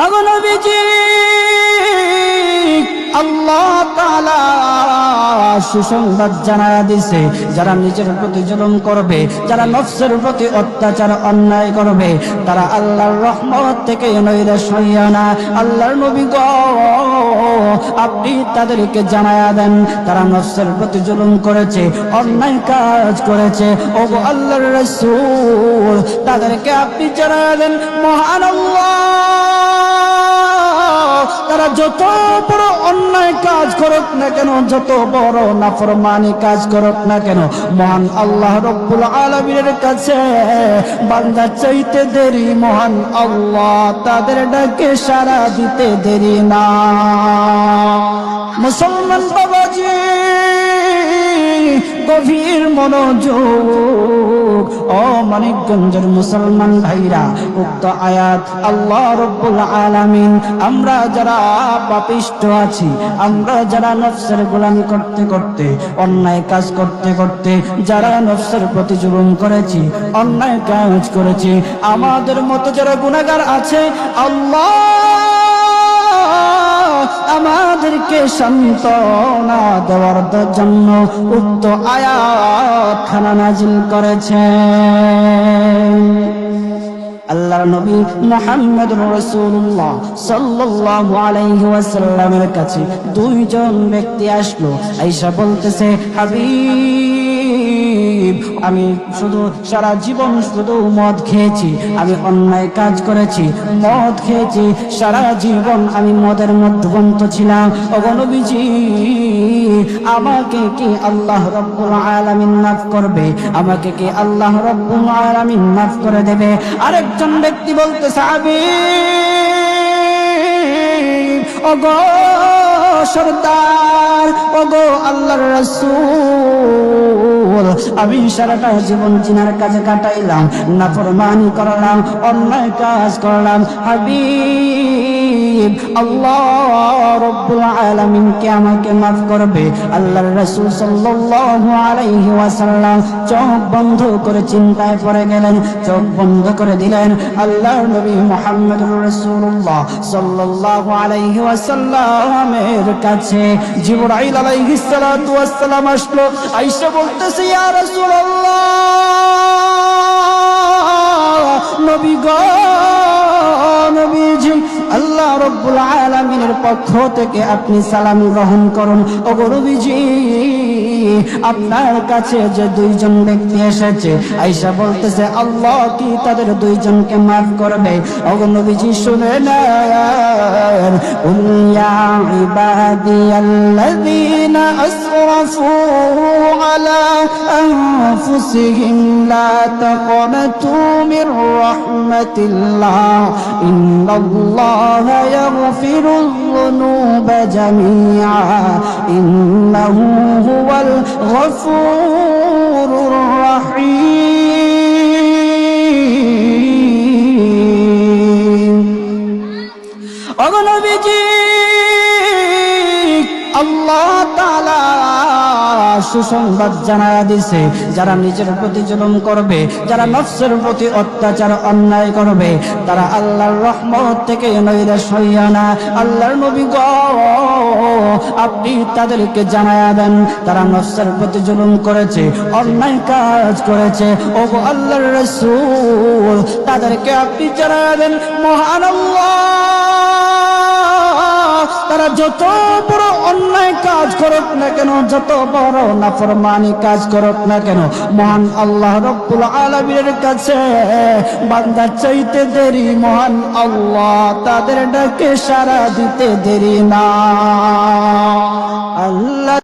ওগো নবীজি, আল্লাহ তাআলা সুসংবাদ জানায়া দিছে, যারা নিজের প্রতি জুলুম করবে, যারা নফসের প্রতি অত্যাচার অন্যায় করবে, তারা আল্লাহর রহমত থেকে নৈরাশ হইয়া না। আল্লাহর নবী গো, আপনি তাদেরকে জানায়া দেন, তারা নফসের প্রতি জুলুম করেছে, অন্যায় কাজ করেছে। ওগো আল্লাহর রাসূল, তাদেরকে আপনি জানায়া দেন, মহান আল্লাহ তারা যত বড় অন্যায় কাজ করুক না কেন, যত বড় নাফরমানি কাজ করুক না কেন, মহান আল্লাহ রব্বুল আলামিনের কাছে বান্দা চাইতে দেরি, মহান আল্লাহ তাদের ডাকে সাড়া দিতে দেরি না। মুসলমান বাবাজি, গভীর মনোযোগ, ও মানিকগঞ্জের মুসলমান ভাইরা, উক্ত আয়াত আল্লাহ রব্বুল আলামিন আমরা যারা পাপিষ্ঠ আছি, আমরা যারা নফসের গোলামি করতে করতে, অন্যায় কাজ করতে করতে, যারা নফসের প্রতি জুলুম করেছি, অন্যায় কাজ করেছি, আমাদের মতো যারা গুনাহগার আছে, আল্লাহ আমাদেরকে সান্ত্বনা দেওয়ার জন্য উক্ত আয়াত খানা নাজিল করেছেন। আল্লাহর নবী মুহাম্মদুর রাসূলুল্লাহ সাল্লাল্লাহু আলাইহি ওয়াসাল্লামের কাছে দুইজন ব্যক্তি আসলো, আয়েশা বলতেছে, হাবিব, আমি শুধু সারা জীবন শুধু মদ খেয়েছি, আমি অন্যায় কাজ করেছি, মদ খেয়েছি, সারা জীবন আমি মদের মধ্যবন্ত ছিলাম। ওগো নবীজি, আমাকে কি আল্লাহ রব্বুল আলামিন মাফ করবে? আমাকে কি আল্লাহ রব্বুল আলামিন মাফ করে দেবে? আরেকজন ব্যক্তি বলতেছে, হাবিব, ওগো সরদার, ওগো আল্লাহর রাসূল, আমি সারাটা জীবন জিনার কাজে কাটাইলাম, নাফরমানি করলাম, অন্যায় কাজ করলাম। হাবিব, আল্লাহ রব্বুল আলামিন কে আমাকে মাফ করবে? আল্লাহর রাসূল সাল্লাল্লাহু আলাইহি ওয়াসাল্লাম চোখ বন্ধ করে চিন্তায় পড়ে গেলেন, চোখ বন্ধ করে দিলেন। আল্লাহর নবী মুহাম্মদুর রাসূলুল্লাহ সাল্লাল্লাহু আলাইহি ওয়াসাল্লামের কাছে জিবরাইল আলাইহিস সালাতু ওয়াস সালাম আসলো। আয়েশা বলতেছে, ইয়া রাসূলুল্লাহ, নবী গো, নবীজি, আল্লাহ রব্বুল আলামিনের পক্ষ থেকে আপনি সালাম গ্রহণ করুন। ওগো নবীজি, আপনার কাছে যে দুইজন ব্যক্তি এসেছে, আয়েশা বলতেছে, আল্লাহ কি তাদের দুইজনকে মাফ করবে? ওগো নবীজি শুনে নেন, কুল ইয়া ইবাদিয়াল্লাযীনা আসরাফু আলা আনফুসিহিম লা তাকনাতু মির রাহমাতিল্লাহ ইন্নাল্লাহা ইয়াগফিরুয যুনুবা জামিআ ইন্নাহু হুয়াল গফুরুর রহিম। ওগো নবীজি, আল্লাহ তাআলা সুসংবাদ জানায়া দিছে, যারা নিজের প্রতি জুলুম করবে, যারা নফসের প্রতি অত্যাচার অন্যায় করবে, তারা আল্লাহর রহমত থেকে নৈরাশ হইয়া না। আল্লাহর নবী গো, আপনি তাদেরকে জানায়া দেন, তারা নফসের প্রতি জুলুম করেছে, অন্যায় কাজ করেছে। ওগো আল্লাহর রাসূল, তাদেরকে আপনি জানায়া দেন, মহান আল্লাহ তারা যত বড় অন্যায় কাজ করুক না কেন, যত বড় নাফরমানি কাজ করুক না কেন, মহান আল্লাহ রব্বুল আলামিনের কাছে বান্দা চাইতে দেরি, মহান আল্লাহ তাদের ডাকে সাড়া দিতে দেরি না। আল্লাহ